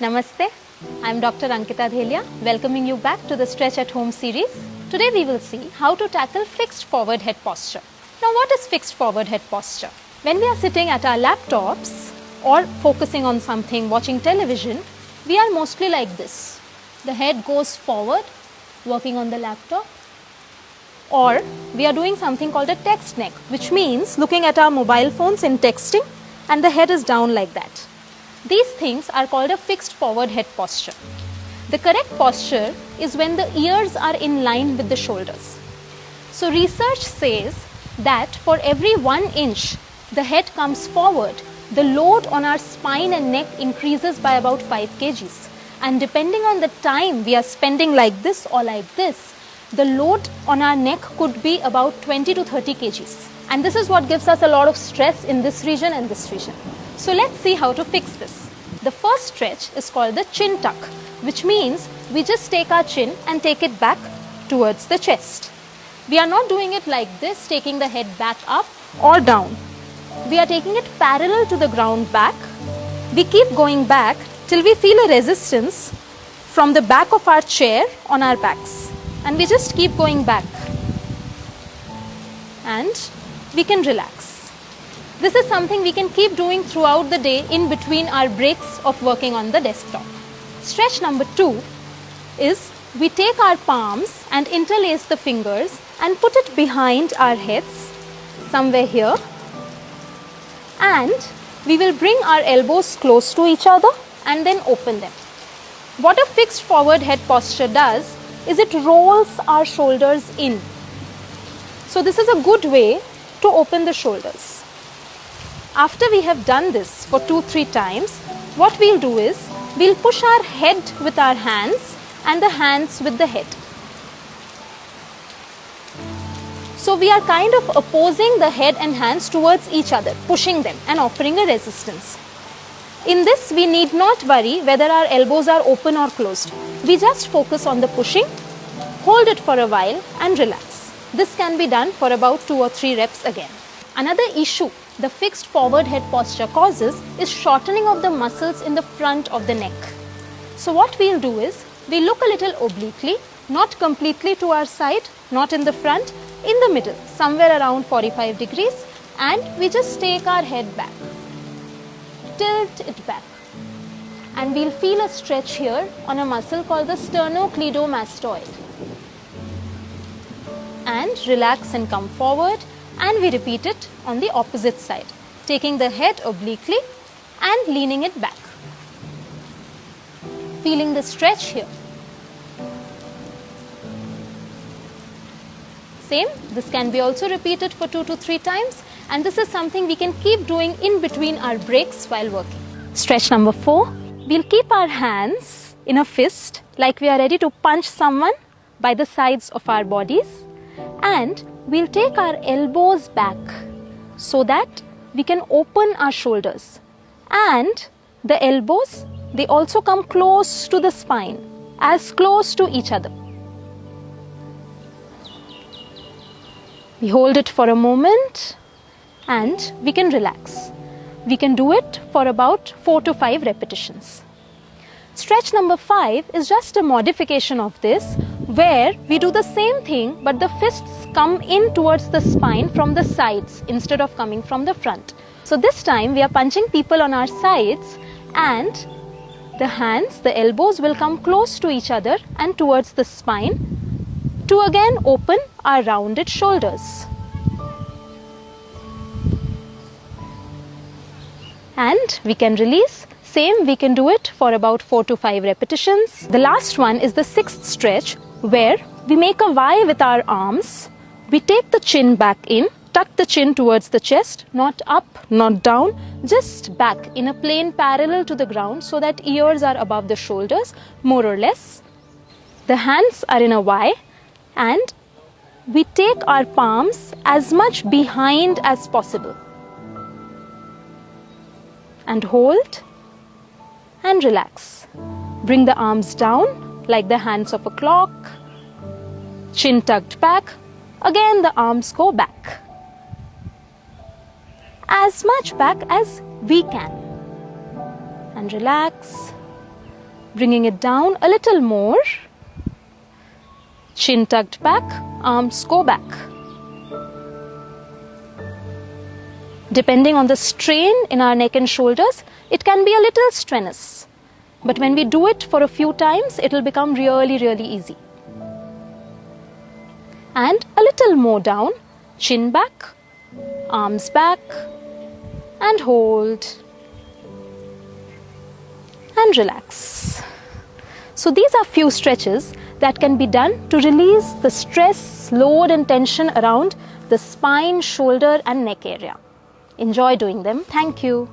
Namaste, I am Dr. Ankita Dhelia, welcoming you back to the Stretch at Home series. Today we will see how to tackle fixed forward head posture. Now what is fixed forward head posture? When we are sitting at our laptops or focusing on something, watching television, we are mostly like this. The head goes forward, working on the laptop. Or we are doing something called a text neck, which means looking at our mobile phones in texting and the head is down like that. These things are called a fixed forward head posture. The correct posture is when the ears are in line with the shoulders. So research says that for every 1 inch the head comes forward, the load on our spine and neck increases by about 5 kgs. And depending on the time we are spending like this or like this, the load on our neck could be about 20 to 30 kgs. And this is what gives us a lot of stress in this region and this region. So let's see how to fix this. The first stretch is called the chin tuck, which means we just take our chin and take it back towards the chest. We are not doing it like this, taking the head back up or down. We are taking it parallel to the ground back. We keep going back till we feel a resistance from the back of our chair on our backs. And we just keep going back. And we can relax. This is something we can keep doing throughout the day in between our breaks of working on the desktop. Stretch number 2 is we take our palms and interlace the fingers and put it behind our heads, somewhere here. And we will bring our elbows close to each other and then open them. What a fixed forward head posture does is it rolls our shoulders in. So this is a good way to open the shoulders. After we have done this for 2-3 times, what we'll do is we'll push our head with our hands and the hands with the head. So we are kind of opposing the head and hands towards each other, pushing them and offering a resistance. In this, we need not worry whether our elbows are open or closed. We just focus on the pushing, hold it for a while and relax. This can be done for about 2 or 3 reps again. Another issue the fixed forward head posture causes is shortening of the muscles in the front of the neck. So what we'll do is, we look a little obliquely, not completely to our side, not in the front, in the middle, somewhere around 45 degrees, and we just take our head back, tilt it back. And we'll feel a stretch here on a muscle called the sternocleidomastoid. And relax and come forward. And we repeat it on the opposite side, taking the head obliquely and leaning it back. Feeling the stretch here. Same, this can be also repeated for 2 to 3 times, and this is something we can keep doing in between our breaks while working. Stretch number 4, we'll keep our hands in a fist like we are ready to punch someone by the sides of our bodies, and we'll take our elbows back so that we can open our shoulders. And the elbows, they also come close to the spine, as close to each other. We hold it for a moment and we can relax. We can do it for about 4 to 5 repetitions. Stretch number 5 is just a modification of this, where we do the same thing but the fists come in towards the spine from the sides instead of coming from the front. So this time we are punching people on our sides and the hands, the elbows will come close to each other and towards the spine to again open our rounded shoulders. And we can release. Same, we can do it for about 4 to 5 repetitions. The last one is the 6th stretch, where we make a Y with our arms. We take the chin back in, tuck the chin towards the chest, not up, not down, just back in a plane parallel to the ground so that ears are above the shoulders, more or less. The hands are in a Y and we take our palms as much behind as possible. And hold and relax. Bring the arms down like the hands of a clock. Chin tucked back. Again the arms go back. As much back as we can. And relax. Bringing it down a little more. Chin tucked back, arms go back. Depending on the strain in our neck and shoulders, it can be a little strenuous. But when we do it for a few times, it will become really, really easy. And a little more down, chin back, arms back, and hold. And relax. So these are few stretches that can be done to release the stress, load and tension around the spine, shoulder and neck area. Enjoy doing them. Thank you.